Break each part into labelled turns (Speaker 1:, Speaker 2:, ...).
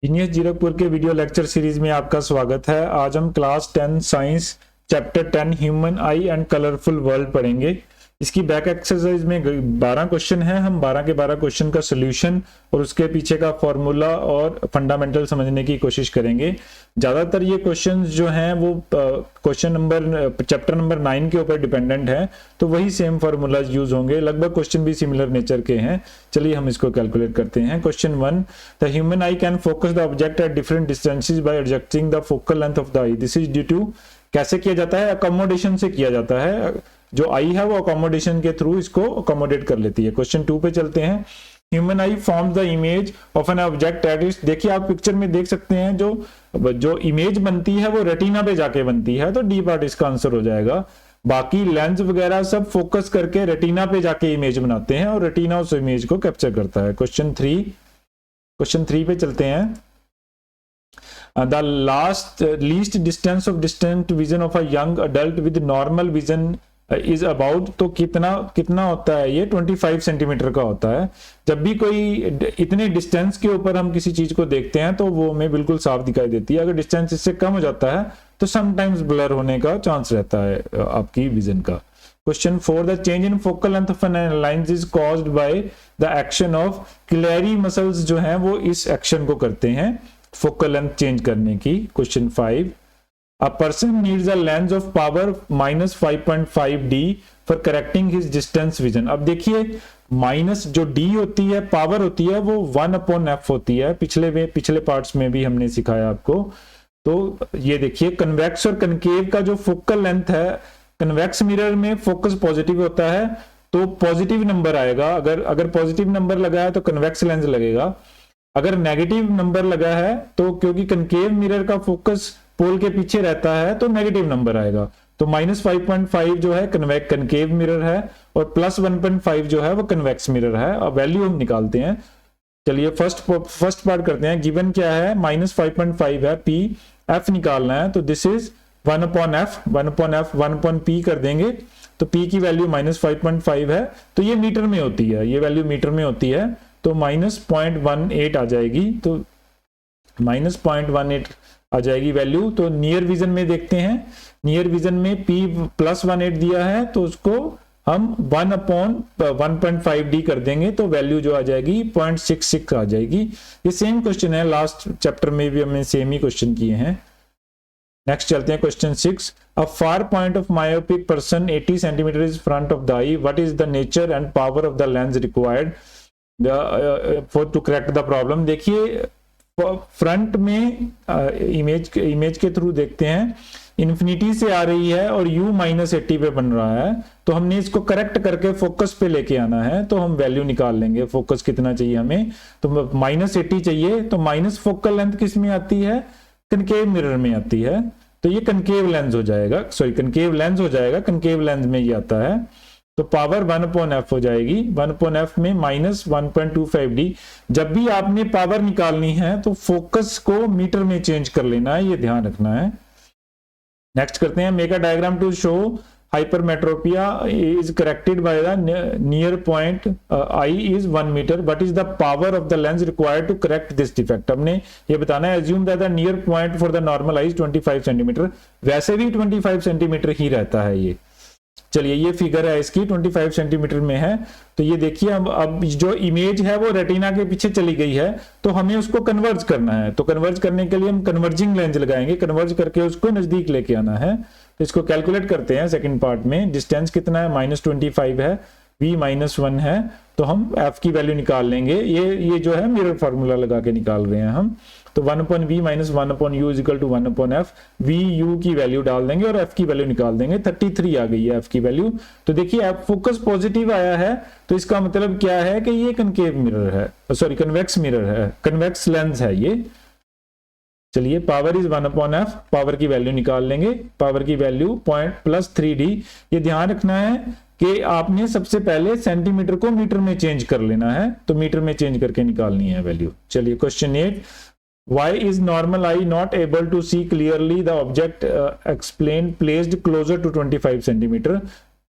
Speaker 1: Genius Zirakpur के video lecture series में आपका स्वागत है। आज हम class 10 science chapter 10 human I and colourful world पढ़ेंगे। इसकी बैक एक्सरसाइज में 12 क्वेश्चन हैं। हम 12 के 12 क्वेश्चन का सोल्यूशन और उसके पीछे का फॉर्मूला और फंडामेंटल समझने की कोशिश करेंगे। ज़्यादातर ये क्वेश्चंस जो हैं वो चैप्टर नंबर 9 के ऊपर डिपेंडेंट है, तो वही सेम फार्मूलाज यूज होंगे। लगभग क्वेश्चन भी सिमिलर नेचर के हैं। चलिए हम इसको कैलकुलेट करते हैं। Question 1, the human eye can focus the object at different distances by adjusting the focal length of the eye. This is due to, कैसे किया जाता है? अकोमोडेशन से किया जाता है। जो आई है वो अकोमोडेशन के थ्रू इसको अकोमोडेट कर लेती है। क्वेश्चन 2 पे चलते हैं। Human I forms the image of an object at its, देखिए आप पिक्चर में देख सकते हैं जो इमेज बनती है वो रेटिना पे जाके बनती है, तो डी पार्ट इसका आंसर हो जाएगा। बाकी लेंस वगैरह सब फोकस करके रेटिना पे जाके इमेज बनाते हैं और रेटिना उस इमेज को कैप्चर करता है। क्वेश्चन 3 पे चलते हैं। The least distance of distant vision of a young adult with normal vision is about, तो कितना होता है ये? 25 सेंटीमीटर का होता है। जब भी कोई इतने डिस्टेंस के ऊपर हम किसी चीज को देखते हैं तो वो हमें बिल्कुल साफ दिखाई देती है। अगर डिस्टेंस इससे कम हो जाता है तो समटाइम्स ब्लर होने का चांस रहता है आपकी विजन का। Question 4, the change in focal length of an lens is caused by the action of ciliary muscles, जो हैं वो इस एक्शन को करते हैं फोकल लेंथ चेंज करने की। Question 5, a person needs a lens of power -5.5D for correcting his distance vision। अब देखिए माइनस जो D होती है, पावर होती है, वो 1/f होती है। पिछले पार्ट्स में भी हमने सिखाया आपको। तो ये देखिए कन्वेक्स और कनकेव का जो फोकल लेंथ है, कन्वेक्स मिरर में फोकस पॉजिटिव होता है तो पॉजिटिव नंबर आएगा। अगर पॉजिटिव नंबर लगा है तो कन्वेक्स लेंस लगेगा। अगर नेगेटिव नंबर लगा है तो क्योंकि कनकेव मिरर का फोकस पोल के पीछे रहता है तो नेगेटिव नंबर आएगा। तो -5.5 जो है कनकेव मिरर है और +1.5 जो है वो कन्वेक्स मिरर है। अब वैल्यू हम निकालते हैं। चलिए फर्स्ट पार्ट करते हैं। गिवन क्या है? -5.5 है, P, F निकालना है, तो दिस इज 1/f 1/p कर देंगे तो P की वैल्यू -5.5 है, तो ये मीटर में होती है, ये वैल्यू मीटर में होती है, तो -0.18 आ जाएगी। तो -0.18 आ जाएगी वैल्यू। तो नियर विजन में देखते हैं। नियर विजन में P +18 दिया है तो उसको हम 1/1.5D कर देंगे तो वैल्यू जो आ जाएगी 0.66 आ जाएगी। ये सेम क्वेश्चन है, लास्ट चैप्टर में भी हमने सेम ही क्वेश्चन किए हैं। नेक्स्ट चलते हैं। Question 6, a far point of myopic person 80 centimetre is front of the eye, what is the nature and power of the lens required for to correct the problem. देखिए front में image के through देखते हैं, infinity से आ रही है और u -80 पे बन रहा है, तो हमने इसको करेक्ट करके फोकस पे लेके आना है। तो हम वैल्यू निकाल लेंगे, फोकस कितना चाहिए हमें, तो -80 चाहिए। तो माइनस फोकल लेंथ किस में आती है? कनकेव मिरर में आती है, तो ये कनकेव लेंस हो जाएगा, कनकेव लेंस हो जाएगा, कनकेव लेंस में ये आता है। तो पावर 1/f हो जाएगी। 1/f में -1.25D। जब भी आपने पावर निकालनी है तो फोकस को मीटर में चेंज कर लेना है, ये ध्यान रखना है। नेक्स्ट करते हैं। Make a diagram to show hypermetropia is corrected by the near point eye is 1 metre, but is the power of the lens required to correct this defect. हमने ये बताना है, assume that the near point for the normal eye is 25 centimetre. वैसे भी 25 centimetre ही रहता है ये। चलिए ये फिगर है इसकी, 25 सेंटीमीटर में है। तो ये देखिए अब जो इमेज है वो रेटिना के पीछे चली गई है, तो हमें उसको कन्वर्ज करना है। तो कन्वर्ज करने के लिए हम कन्वर्जिंग लेंस लगाएंगे, कन्वर्ज करके उसको नजदीक लेके आना है। तो इसको कैलकुलेट करते हैं। सेकंड पार्ट में डिस्टेंस कितना है? -25 है, v -1 है, तो हम f की वैल्यू निकाल लेंगे। ये जो है मिरर फार्मूला लगा के निकाल रहे हैं हम। तो 1/v - 1/u = 1/f। v u की वैल्यू डाल देंगे और f की वैल्यू निकाल देंगे। 33 आ गई है f की वैल्यू। तो देखिए f फोकस पॉजिटिव आया है, तो इसका मतलब क्या है कि ये कनकेव मिरर है, कन्वेक्स मिरर है, कन्वेक्स लेंस है ये। चलिए पावर इज 1/f, पावर की वैल्यू निकाल लेंगे। पावर की वैल्यू +3D। ये ध्यान रखना है कि आपने सबसे पहले सेंटीमीटर को मीटर में चेंज कर लेना है, तो मीटर में चेंज करके निकालनी है वैल्यू। चलिए question 8, why is normal eye not able to see clearly the object explained placed closer to 25 centimetre.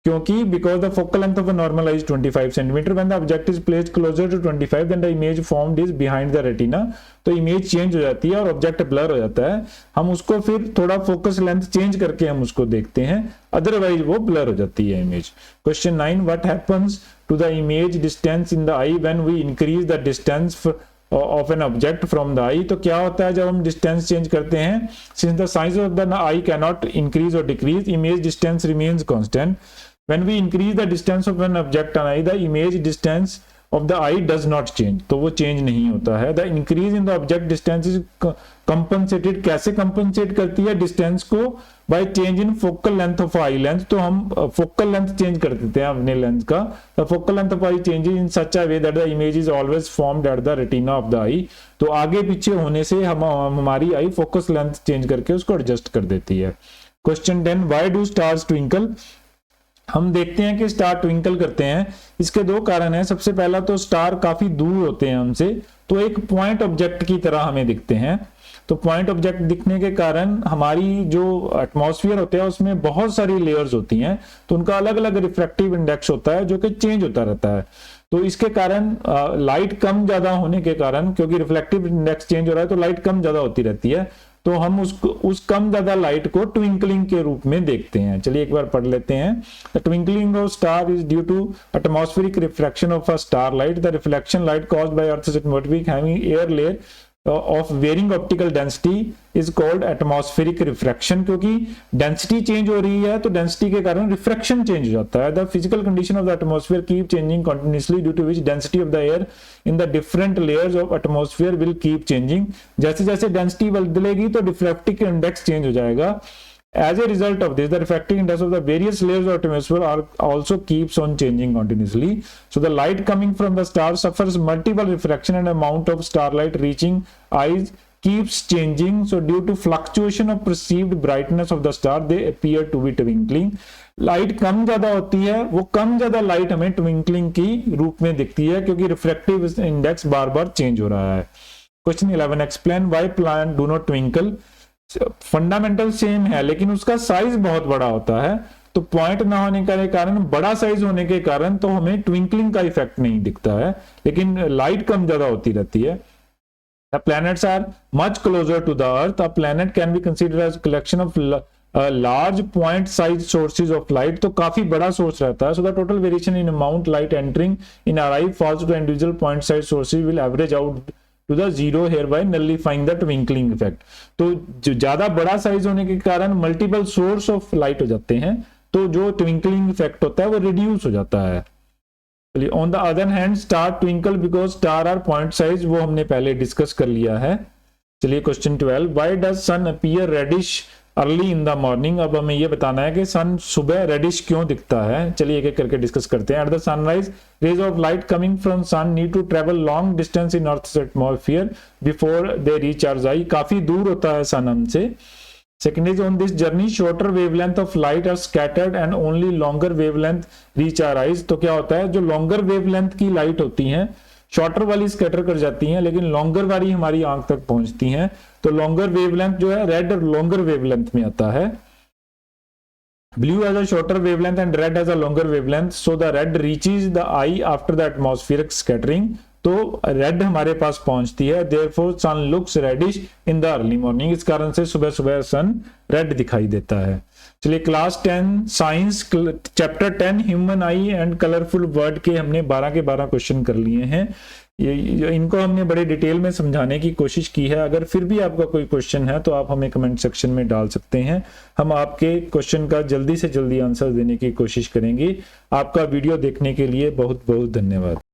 Speaker 1: क्योंकि because the focal length of a normal eye is 25 centimetre, when the object is placed closer to 25 then the image formed is behind the retina. तो image change हो जाती है और object blur हो जाता है। हम उसको फिर थोड़ा फोकस लेंथ चेंज करके हम उसको देखते हैं, अदरवाइज वो ब्लर हो जाती है image. Question 9, what happens to the image distance in the eye when we increase the distance of an object from the eye. तो क्या होता है जब हम डिस्टेंस चेंज करते हैं, since the size of the eye can not increase और decrease, image distance remains constant. When we increase the distance of an object on eye, the image distance of the eye does not change, तो वो change नहीं होता है। The increase in the object distance is compensated, कैसे compensate करती है distance को? by change in focal length of eye length। तो हम focal length चेंज कर देते हैं अपने लेंस का। The focal length of eye changes in such a way that the image is always formed at the retina of the eye। तो आगे पीछे होने से हमारी आई फोकस लेंथ चेंज करके उसको एडजस्ट कर देती है। Question 10, why do stars twinkle? हम देखते हैं कि स्टार ट्विंकल करते हैं, इसके दो कारण हैं। सबसे पहला तो स्टार काफी दूर होते हैं हमसे, तो एक पॉइंट ऑब्जेक्ट की तरह हमें दिखते हैं। तो पॉइंट ऑब्जेक्ट दिखने के कारण हमारी जो एटमॉस्फेयर होता है उसमें बहुत सारी लेयर्स होती हैं, तो उनका अलग अलग रिफ्रैक्टिव इंडेक्स होता है जो कि चेंज होता रहता है। तो इसके कारण लाइट कम ज्यादा होने के कारण, क्योंकि रिफ्लेक्टिव इंडेक्स चेंज हो रहा है तो लाइट कम ज्यादा होती रहती है, तो हम उस कम ज्यादा लाइट को ट्विंकलिंग के रूप में देखते हैं। चलिए एक बार पढ़ लेते हैं। The twinkling of star is due to atmospheric refraction of a star light. The reflection light caused by earth's atmospheric having air layer of varying optical density is called atmospheric refraction। क्योंकि density change हो रही है तो density के कारण refraction change हो जाता है। The physical condition of the atmosphere keep changing continuously due to which density of the air in the different layers of atmosphere will keep changing. जैसे जैसे डेंसिटी बदलेगी तो रिफ्रैक्टिव इंडेक्स चेंज हो जाएगा। As a result of this, the refractive index of the various layers of atmosphere also keeps on changing continuously. So the light coming from the star suffers multiple refraction and amount of starlight reaching eyes keeps changing. So due to fluctuation of perceived brightness of the star, they appear to be twinkling. Light कम ज्यादा होती है, वो कम ज्यादा light हमें twinkling की रूप में दिखती है क्योंकि रिफ्रैक्टिव इंडेक्स बार बार चेंज हो रहा है। Question 11, explain why plant do not twinkle. Fundamental same है लेकिन उसका साइज बहुत बड़ा होता है, तो पॉइंट ना होने के कारण, बड़ा साइज होने के कारण तो हमें ट्विंकलिंग का इफेक्ट नहीं दिखता है, लेकिन लाइट कम ज्यादा होती रहती है। The planets are much closer to the earth. A planet can be considered as a collection of large point size sources of light। तो काफी बड़ा सोर्स रहता है। So the total variation in amount light entering in our eye falls to the individual point size sources will average out to the zero, hereby nullifying the twinkling effect। तो जो ज्यादा बड़ा size होने के कारण multiple source of light हो जाते हैं, तो जो ट्विंकलिंग इफेक्ट होता है वो रिड्यूस हो जाता है। चलिए, on the other hand star twinkle because star are point size, वो हमने पहले डिस्कस कर लिया है। चलिए question 12, why does sun appear reddish early in the morning. अब हमें ये बताना है कि सन सुबह रेडिश क्यों दिखता है। चलिए एक एक करके डिस्कस करते हैं। At the sunrise rays of light coming from sun need to travel long distance in earth's atmosphere before they reach our eye. काफी दूर होता है सन हमसे। Second is on this journey shorter wavelength of light are scattered and only longer wavelength reach our eyes. तो क्या होता है, जो लॉन्गर वेवलेंथ की लाइट होती हैं शॉर्टर वाली स्कैटर कर जाती हैं, लेकिन लॉन्गर वाली हमारी आंख तक पहुंचती हैं। तो लॉन्गर वेवलेंथ जो है रेड लॉन्गर वेवलेंथ में आता है। Blue has a shorter wavelength and red has a longer wavelength, so the red reaches the eye after the atmospheric scattering. तो रेड हमारे पास पहुंचती है, therefore sun looks reddish in the early morning. इस कारण से सुबह सुबह सन रेड दिखाई देता है। चलिए class 10 science chapter 10 human I and colourful word के हमने 12 के 12 क्वेश्चन कर लिए हैं। इनको हमने बड़े डिटेल में समझाने की कोशिश की है। अगर फिर भी आपका कोई क्वेश्चन है तो आप हमें कमेंट सेक्शन में डाल सकते हैं, हम आपके क्वेश्चन का जल्दी से जल्दी आंसर देने की कोशिश करेंगे। आपका वीडियो देखने के लिए बहुत बहुत धन्यवाद।